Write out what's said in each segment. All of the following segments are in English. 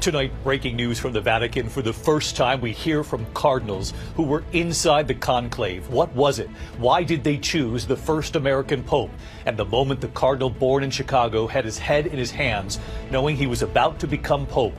Tonight, breaking news from the Vatican. For the first time, we hear from cardinals who were inside the conclave. What was it? Why did they choose the first American pope? And the moment the cardinal born in Chicago had his head in his hands, knowing he was about to become pope.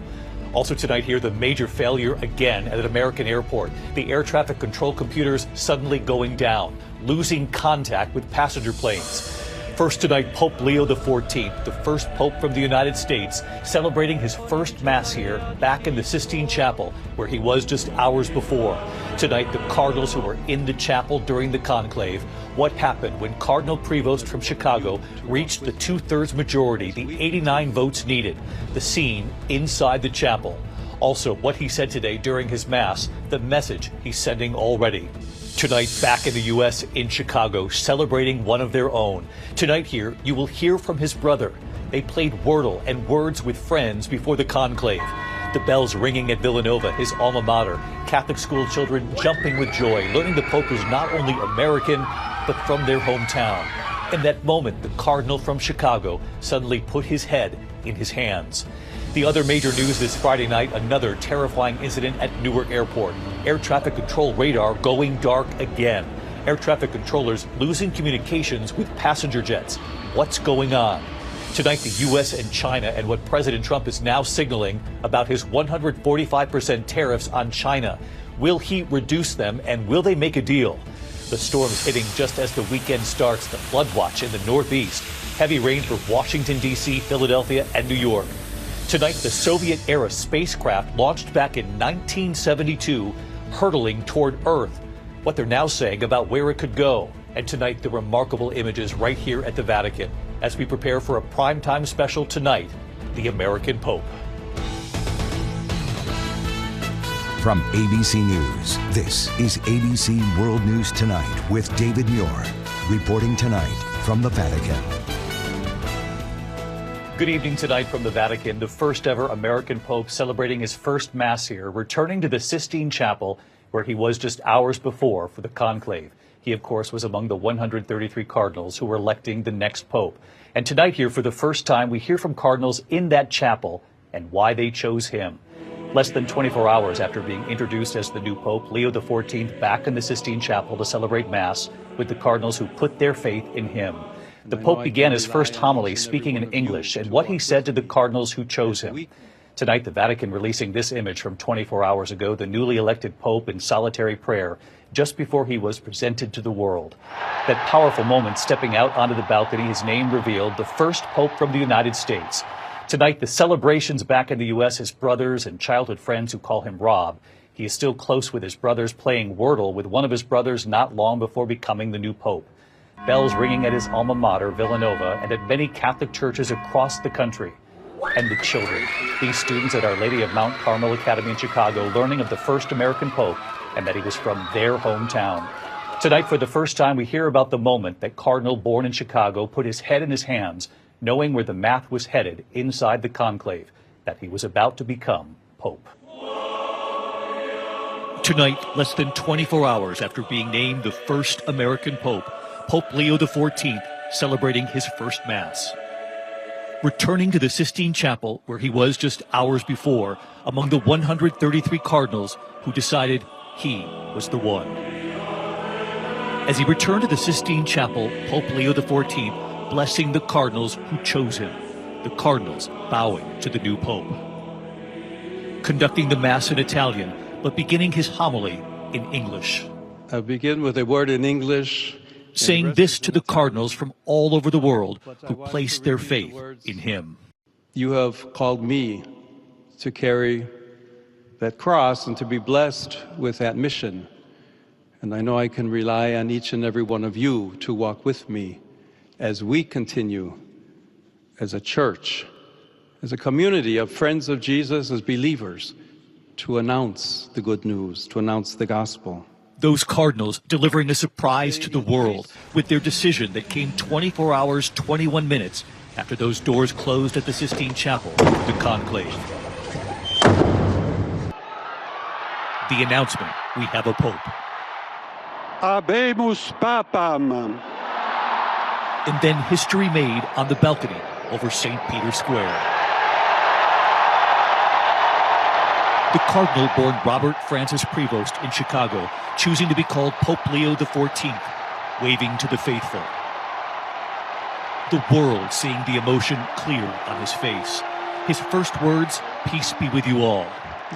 Also tonight here, the major failure again at an American airport. The air traffic control computers suddenly going down, losing contact with passenger planes. First tonight, Pope Leo XIV, the first pope from the United States, celebrating his first Mass here back in the Sistine Chapel, where he was just hours before. Tonight, the cardinals who were in the chapel during the conclave. What happened when Cardinal Prevost from Chicago reached the 2/3 majority, the 89 votes needed. The scene inside the chapel. Also, what he said today during his Mass, the message he's sending already. Tonight, back in the U.S. in Chicago, celebrating one of their own. Tonight here, you will hear from his brother. They played Wordle and Words with Friends before the conclave. The bells ringing at Villanova, his alma mater. Catholic school children jumping with joy, learning the Pope is not only American, but from their hometown. In that moment, the cardinal from Chicago suddenly put his head in his hands. The other major news this Friday night, another terrifying incident at Newark Airport. Air traffic control radar going dark again. Air traffic controllers losing communications with passenger jets. What's going on? Tonight, the U.S. and China and what President Trump is now signaling about his 145% tariffs on China. Will he reduce them, and will they make a deal? The storm is hitting just as the weekend starts. The flood watch in the Northeast. Heavy rain for Washington, D.C., Philadelphia, and New York. Tonight, the Soviet-era spacecraft launched back in 1972, hurtling toward Earth. What they're now saying about where it could go. And tonight, the remarkable images right here at the Vatican as we prepare for a primetime special tonight, the American Pope. From ABC News, this is ABC World News Tonight with David Muir, reporting tonight from the Vatican. Good evening tonight from the Vatican. The first ever American Pope celebrating his first Mass here, returning to the Sistine Chapel, where he was just hours before for the conclave. He, of course, was among the 133 cardinals who were electing the next Pope. And tonight here, for the first time, we hear from cardinals in that chapel and why they chose him. Less than 24 hours after being introduced as the new Pope, Leo XIV back in the Sistine Chapel to celebrate Mass with the cardinals who put their faith in him. The Pope began his first homily speaking in English and what he said to the cardinals who chose him. Tonight, the Vatican releasing this image from 24 hours ago, the newly elected Pope in solitary prayer just before he was presented to the world. That powerful moment, stepping out onto the balcony, his name revealed, the first Pope from the United States. Tonight, the celebrations back in the U.S., his brothers and childhood friends who call him Rob. He is still close with his brothers, playing Wordle with one of his brothers not long before becoming the new Pope. Bells ringing at his alma mater, Villanova, and at many Catholic churches across the country. And the children, these students at Our Lady of Mount Carmel Academy in Chicago, learning of the first American Pope and that he was from their hometown. Tonight, for the first time, we hear about the moment that Cardinal born in Chicago put his head in his hands, knowing where the math was headed inside the conclave, that he was about to become Pope. Tonight, less than 24 hours after being named the first American Pope, Pope Leo XIV celebrating his first Mass. Returning to the Sistine Chapel, where he was just hours before, among the 133 cardinals who decided he was the one. As he returned to the Sistine Chapel, Pope Leo XIV blessing the cardinals who chose him, the cardinals bowing to the new Pope. Conducting the Mass in Italian, but beginning his homily in English. I begin with a word in English, saying this to the cardinals from all over the world who placed their faith in him. You have called me to carry that cross and to be blessed with that mission. And I know I can rely on each and every one of you to walk with me as we continue as a church, as a community of friends of Jesus, as believers, to announce the good news, to announce the gospel. Those cardinals delivering a surprise to the world with their decision that came 24 hours, 21 minutes after those doors closed at the Sistine Chapel, the conclave. The announcement, we have a Pope. Habemus Papam. And then history made on the balcony over St. Peter's Square. The cardinal-born Robert Francis Prevost in Chicago, choosing to be called Pope Leo XIV, waving to the faithful. The world seeing the emotion clear on his face. His first words, peace be with you all.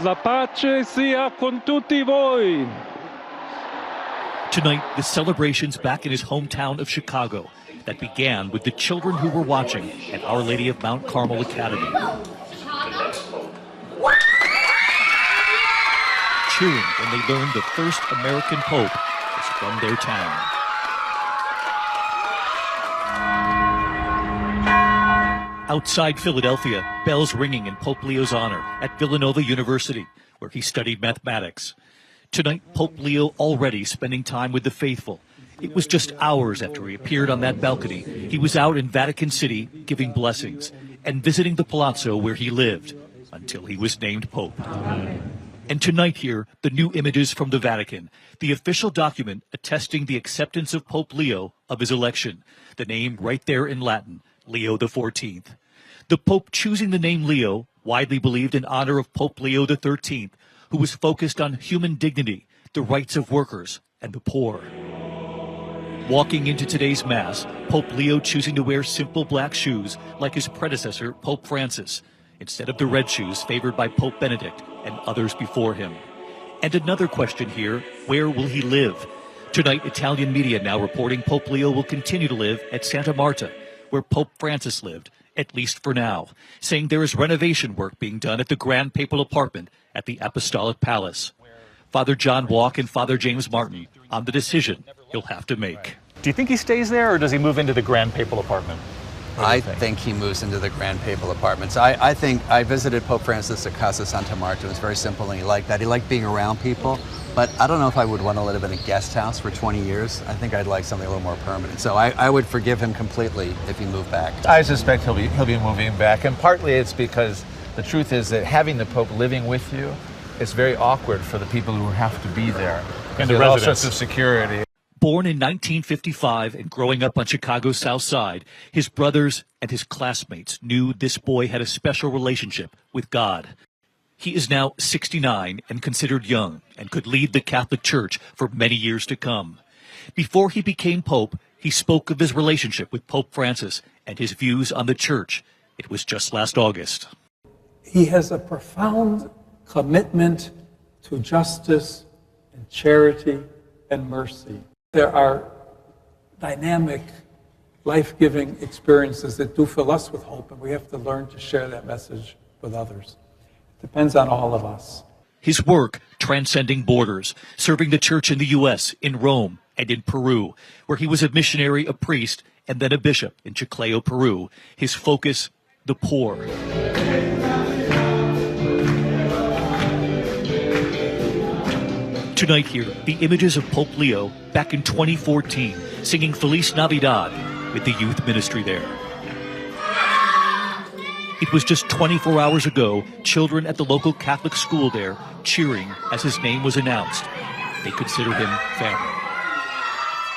La pace sia con tutti voi. Tonight, the celebrations back in his hometown of Chicago that began with the children who were watching at Our Lady of Mount Carmel Academy. Cheering when they learned the first American Pope was from their town. Outside Philadelphia, bells ringing in Pope Leo's honor at Villanova University, where he studied mathematics. Tonight, Pope Leo already spending time with the faithful. It was just hours after he appeared on that balcony. He was out in Vatican City giving blessings and visiting the palazzo where he lived until he was named Pope. And tonight here, the new images from the Vatican, the official document attesting the acceptance of Pope Leo of his election, the name right there in Latin, Leo XIV. The Pope choosing the name Leo, widely believed in honor of Pope Leo XIII, who was focused on human dignity, the rights of workers, and the poor. Walking into today's Mass, Pope Leo choosing to wear simple black shoes like his predecessor, Pope Francis, instead of the red shoes favored by Pope Benedict and others before him. And another question here, where will he live? Tonight, Italian media now reporting Pope Leo will continue to live at Santa Marta, where Pope Francis lived, at least for now, saying there is renovation work being done at the Grand Papal Apartment at the Apostolic Palace. Father John Walk and Father James Martin on the decision he'll have to make. Do you think he stays there, or does he move into the Grand Papal Apartment? I think he moves into the Grand Papal Apartments. I think I visited Pope Francis at Casa Santa Marta. It was very simple, and he liked that. He liked being around people, but I don't know if I would want to live in a guest house for 20 years. I think I'd like something a little more permanent. So I would forgive him completely if he moved back. I suspect he'll be moving back, and partly it's because the truth is that having the Pope living with you is very awkward for the people who have to be there. And the all residents. sorts of security. Born in 1955 and growing up on Chicago's South Side, his brothers and his classmates knew this boy had a special relationship with God. He is now 69 and considered young and could lead the Catholic Church for many years to come. Before he became Pope, he spoke of his relationship with Pope Francis and his views on the Church. It was just last August. He has a profound commitment to justice and charity and mercy. There are dynamic, life-giving experiences that do fill us with hope, and we have to learn to share that message with others. It depends on all of us. His work transcending borders, serving the church in the U.S., in Rome, and in Peru, where he was a missionary, a priest, and then a bishop in Chiclayo, Peru. His focus, the poor. Tonight here, the images of Pope Leo back in 2014, singing Feliz Navidad with the youth ministry there. It was just 24 hours ago, children at the local Catholic school there cheering as his name was announced. They consider him family.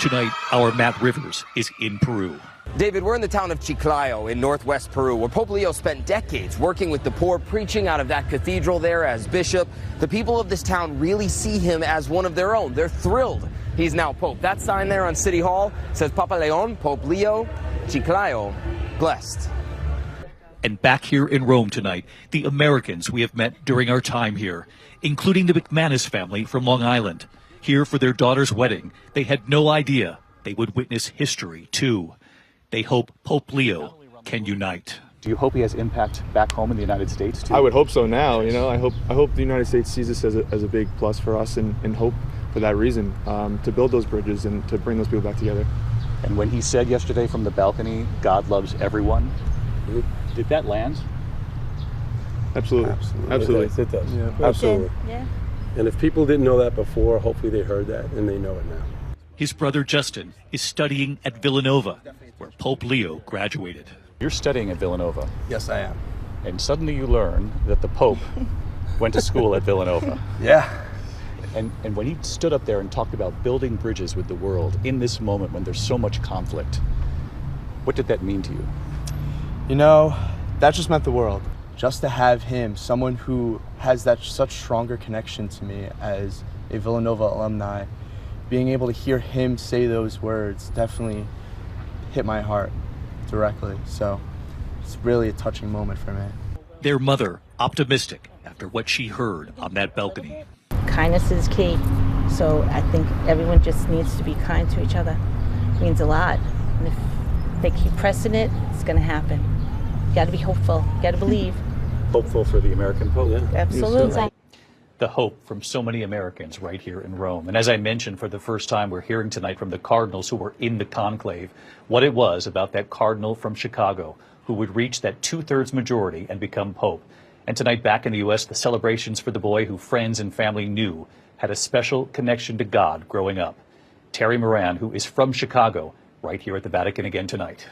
Tonight, our Matt Rivers is in Peru. David, we're in the town of Chiclayo in northwest Peru, where Pope Leo spent decades working with the poor, preaching out of that cathedral there as bishop. The people of this town really see him as one of their own. They're thrilled he's now Pope. That sign there on City Hall says Papa Leon, Pope Leo, Chiclayo, blessed. And back here in Rome tonight, the Americans we have met during our time here, including the McManus family from Long Island. Here for their daughter's wedding, they had no idea they would witness history, too. They hope Pope Leo can unite. Do you hope he has impact back home in the United States, too? I would hope so now. You know, I hope the United States sees this as a big plus for us and hope for that reason to build those bridges and to bring those people back together. And when he said yesterday from the balcony, God loves everyone, did that land? Absolutely. It does. Yeah, absolutely. Yeah. And if people didn't know that before, hopefully they heard that and they know it now. His brother Justin is studying at Villanova, where Pope Leo graduated. You're studying at Villanova. Yes, I am. And suddenly you learn that the Pope went to school at Villanova. Yeah. And when he stood up there and talked about building bridges with the world in this moment when there's so much conflict, what did that mean to you? You know, that just meant the world. just to have him, someone who has that such stronger connection to me as a Villanova alumni, being able to hear him say those words definitely hit my heart directly. So it's really a touching moment for me. Their mother, optimistic after what she heard on that balcony. Kindness is key. So I think everyone just needs to be kind to each other. It means a lot. And if they keep pressing it, it's going to happen. You got to be hopeful. You got to believe. Hopeful for the American Pope. Yeah. Absolutely. The hope from so many Americans right here in Rome. And as I mentioned, for the first time, we're hearing tonight from the cardinals who were in the conclave what it was about that cardinal from Chicago who would reach that 2/3 majority and become pope. And tonight back in the U.S., the celebrations for the boy who friends and family knew had a special connection to God growing up. Terry Moran, who is from Chicago, right here at the Vatican again tonight.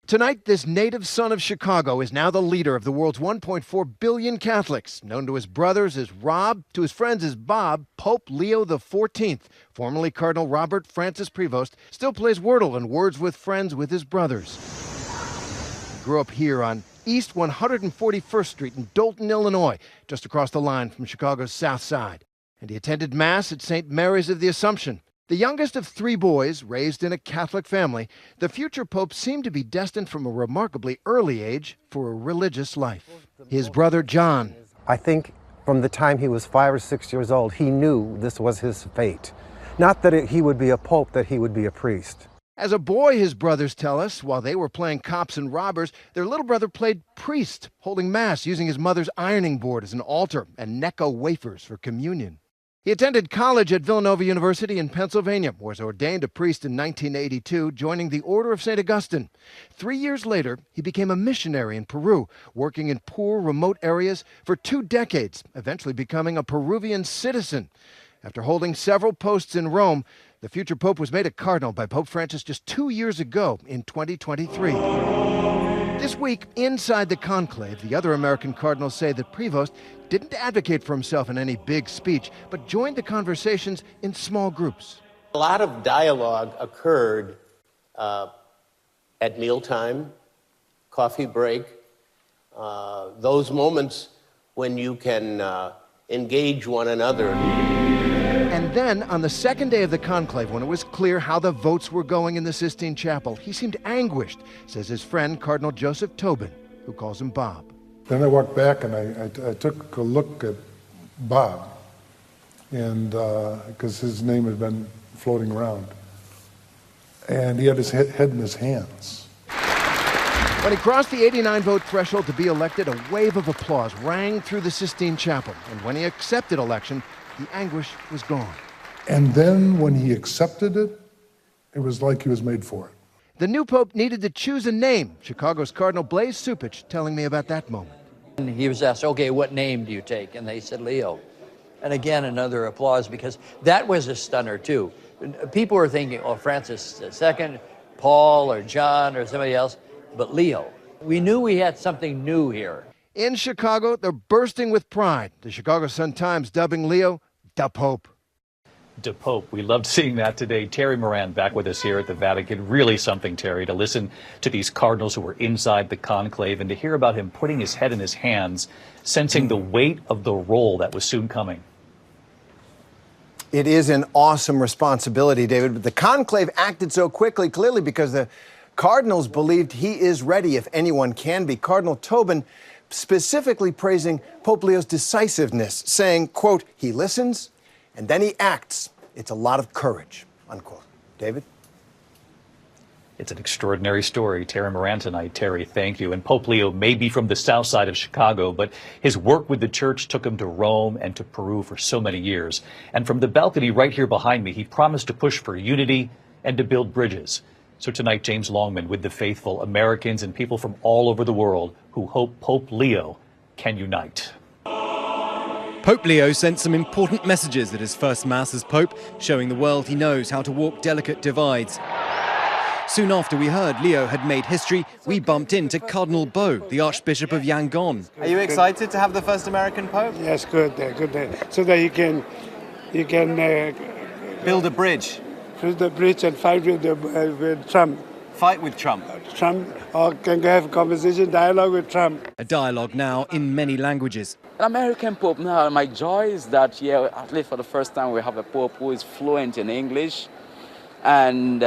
Tonight, this native son of Chicago is now the leader of the world's 1.4 billion Catholics. Known to his brothers as Rob, to his friends as Bob, Pope Leo XIV, formerly Cardinal Robert Francis Prevost, still plays Wordle and Words with Friends with his brothers. He grew up here on East 141st Street in Dolton, Illinois, just across the line from Chicago's South Side. And he attended Mass at St. Mary's of the Assumption. The youngest of 3 boys, raised in a Catholic family, the future pope seemed to be destined from a remarkably early age for a religious life. His brother John. I think from the time he was 5 or 6 years old, he knew this was his fate. Not that he would be a pope, that he would be a priest. As a boy, his brothers tell us, while they were playing cops and robbers, their little brother played priest, holding Mass using his mother's ironing board as an altar and Necco wafers for communion. He attended college at Villanova University in Pennsylvania, was ordained a priest in 1982, joining the Order of St. Augustine. 3 years later, he became a missionary in Peru, working in poor, remote areas for 2 decades, eventually becoming a Peruvian citizen. After holding several posts in Rome, the future pope was made a cardinal by Pope Francis just 2 years ago in 2023. This week, inside the conclave, the other American cardinals say that Prevost didn't advocate for himself in any big speech, but joined the conversations in small groups. A lot of dialogue occurred at mealtime, coffee break, those moments when you can engage one another. And then, on the second day of the conclave, when it was clear how the votes were going in the Sistine Chapel, he seemed anguished, says his friend Cardinal Joseph Tobin, who calls him Bob. Then I walked back and I took a look at Bob, and because his name had been floating around, and he had his head in his hands. When he crossed the 89-vote threshold to be elected, a wave of applause rang through the Sistine Chapel, and when he accepted election, the anguish was gone. And then when he accepted it, it was like he was made for it. The new pope needed to choose a name. Chicago's Cardinal Blaise Supich telling me about that moment. And he was asked, okay, what name do you take? And they said Leo. And again, another applause, because that was a stunner too. People were thinking, oh, Francis II, Paul or John or somebody else, but Leo. We knew we had something new here. In Chicago, they're bursting with pride. The Chicago Sun-Times dubbing Leo the Pope. The Pope. We loved seeing that today. Terry Moran back with us here at the Vatican. Really something, Terry, to listen to these cardinals who were inside the conclave and to hear about him putting his head in his hands, sensing the weight of the role that was soon coming. It is an awesome responsibility, David, but the conclave acted so quickly, clearly because the cardinals believed he is ready, if anyone can be. Cardinal Tobin specifically praising Pope Leo's decisiveness, saying, quote, he listens and then he acts. It's a lot of courage, unquote. David? It's an extraordinary story. Terry Moran tonight. Terry, thank you. And Pope Leo may be from the south side of Chicago, but his work with the church took him to Rome and to Peru for so many years. And from the balcony right here behind me, he promised to push for unity and to build bridges. So tonight, James Longman with the faithful, Americans and people from all over the world who hope Pope Leo can unite. Pope Leo sent some important messages at his first Mass as Pope, showing the world he knows how to walk delicate divides. Soon after we heard Leo had made history, we bumped into Cardinal Bo, the Archbishop of Yangon. Are you excited to have the first American Pope? Yes, good, so that you can build a bridge. Build the bridge and fight with Trump. fight with Trump? Trump, or can have a conversation, dialogue with Trump. A dialogue now in many languages. An American Pope now, my joy is that, at least for the first time, we have a Pope who is fluent in English and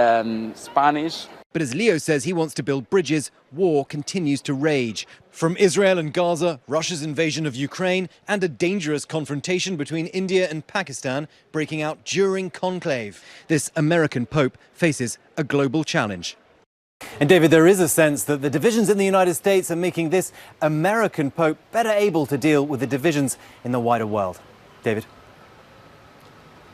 Spanish. But as Leo says he wants to build bridges, war continues to rage. From Israel and Gaza, Russia's invasion of Ukraine, and a dangerous confrontation between India and Pakistan breaking out during conclave. This American Pope faces a global challenge. And David, there is a sense that the divisions in the United States are making this American Pope better able to deal with the divisions in the wider world. David?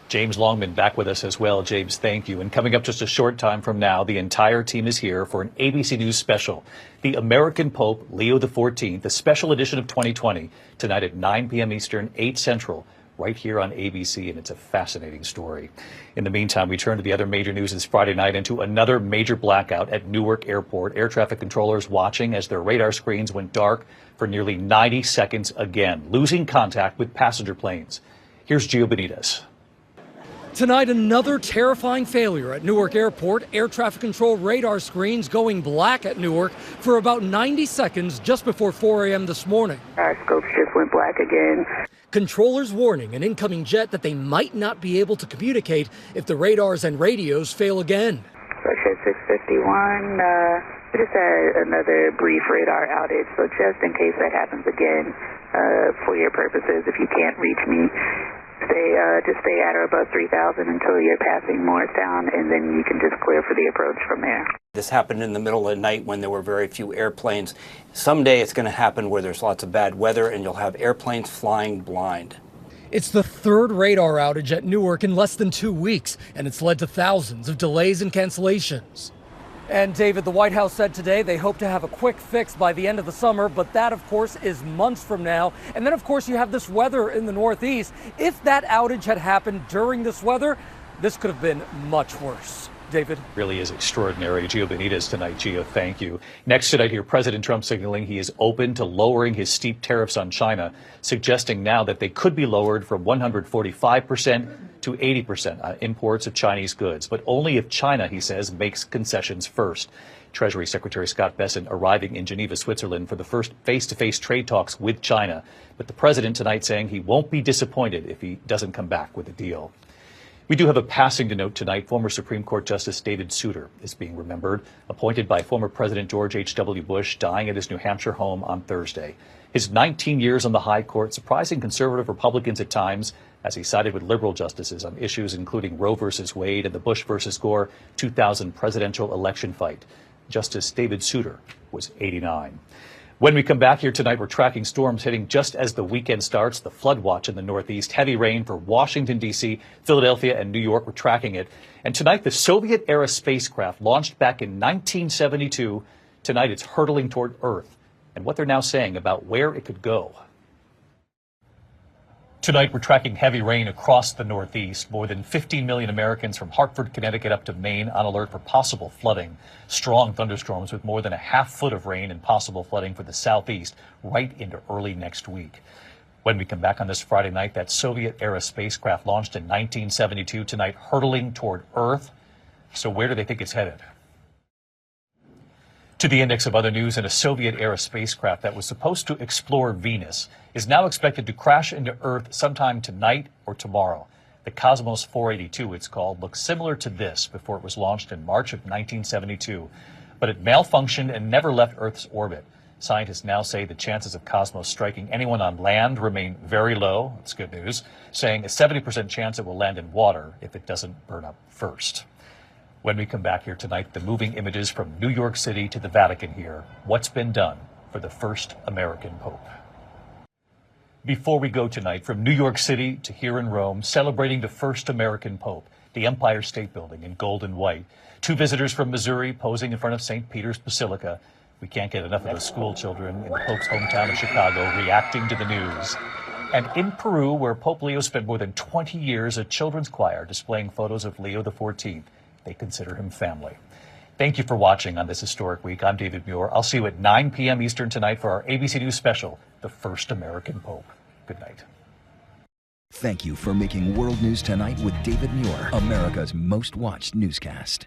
James Longman back with us as well. James, thank you. And coming up just a short time from now, the entire team is here for an ABC News special. The American Pope Leo XIV, the special edition of 2020, tonight at 9 p.m. Eastern, 8 Central, right here on ABC, and it's a fascinating story. In the meantime, we turn to the other major news this Friday night and to another major blackout at Newark Airport. Air traffic controllers watching as their radar screens went dark for nearly 90 seconds again, losing contact with passenger planes. Here's Gio Benitez. Tonight, another terrifying failure at Newark Airport. Air traffic control radar screens going black at Newark for about 90 seconds just before 4 a.m. this morning. Our scopes just went black again. Controllers warning an incoming jet that they might not be able to communicate if the radars and radios fail again. Russia 651, we just had another brief radar outage, so just in case that happens again, for your purposes, if you can't reach me, just stay at or above 3,000 until you're passing Morristown, and then you can just clear for the approach from there. This happened in the middle of the night when there were very few airplanes. Someday it's going to happen where there's lots of bad weather and you'll have airplanes flying blind. It's the third radar outage at Newark in less than 2 weeks, and it's led to thousands of delays and cancellations. And David, the White House said today they hope to have a quick fix by the end of the summer, but that, of course, is months from now. And then, of course, you have this weather in the Northeast. If that outage had happened during this weather, this could have been much worse. David? Really is extraordinary. Gio Benitez tonight. Gio, thank you. Next tonight here, President Trump signaling he is open to lowering his steep tariffs on China, suggesting now that they could be lowered from 145% to 80% on imports of Chinese goods, but only if China, he says, makes concessions first. Treasury Secretary Scott Bessent arriving in Geneva, Switzerland for the first face-to-face trade talks with China. But the president tonight saying he won't be disappointed if he doesn't come back with a deal. We do have a passing to note tonight. Former Supreme Court Justice David Souter is being remembered, appointed by former President George H.W. Bush, dying at his New Hampshire home on Thursday. His 19 years on the high court surprising conservative Republicans at times as he sided with liberal justices on issues including Roe versus Wade and the Bush versus Gore 2000 presidential election fight. Justice David Souter was 89. When we come back here tonight, we're tracking storms hitting just as the weekend starts. The flood watch in the Northeast, heavy rain for Washington, D.C., Philadelphia, and New York. We're tracking it. And tonight, the Soviet-era spacecraft launched back in 1972. Tonight, it's hurtling toward Earth and what they're now saying about where it could go. Tonight, we're tracking heavy rain across the Northeast. More than 15 million Americans from Hartford, Connecticut up to Maine on alert for possible flooding. Strong thunderstorms with more than a half foot of rain and possible flooding for the Southeast right into early next week. When we come back on this Friday night, that Soviet-era spacecraft launched in 1972 tonight hurtling toward Earth. So where do they think it's headed? To the index of other news, and a Soviet-era spacecraft that was supposed to explore Venus is now expected to crash into Earth sometime tonight or tomorrow. The Cosmos 482, it's called, looks similar to this before it was launched in March of 1972. But it malfunctioned and never left Earth's orbit. Scientists now say the chances of Cosmos striking anyone on land remain very low. That's good news, saying a 70% chance it will land in water if it doesn't burn up first. When we come back here tonight, the moving images from New York City to the Vatican here. What's been done for the first American Pope? Before we go tonight, from New York City to here in Rome, celebrating the first American Pope, the Empire State Building in gold and white. Two visitors from Missouri posing in front of St. Peter's Basilica. We can't get enough of the school children in the Pope's hometown of Chicago reacting to the news. And in Peru, where Pope Leo spent more than 20 years, a children's choir displaying photos of Leo XIV. They consider him family. Thank you for watching on this historic week. I'm David Muir. I'll see you at 9 p.m. Eastern tonight for our ABC News special, The First American Pope. Good night. Thank you for making World News Tonight with David Muir, America's most watched newscast.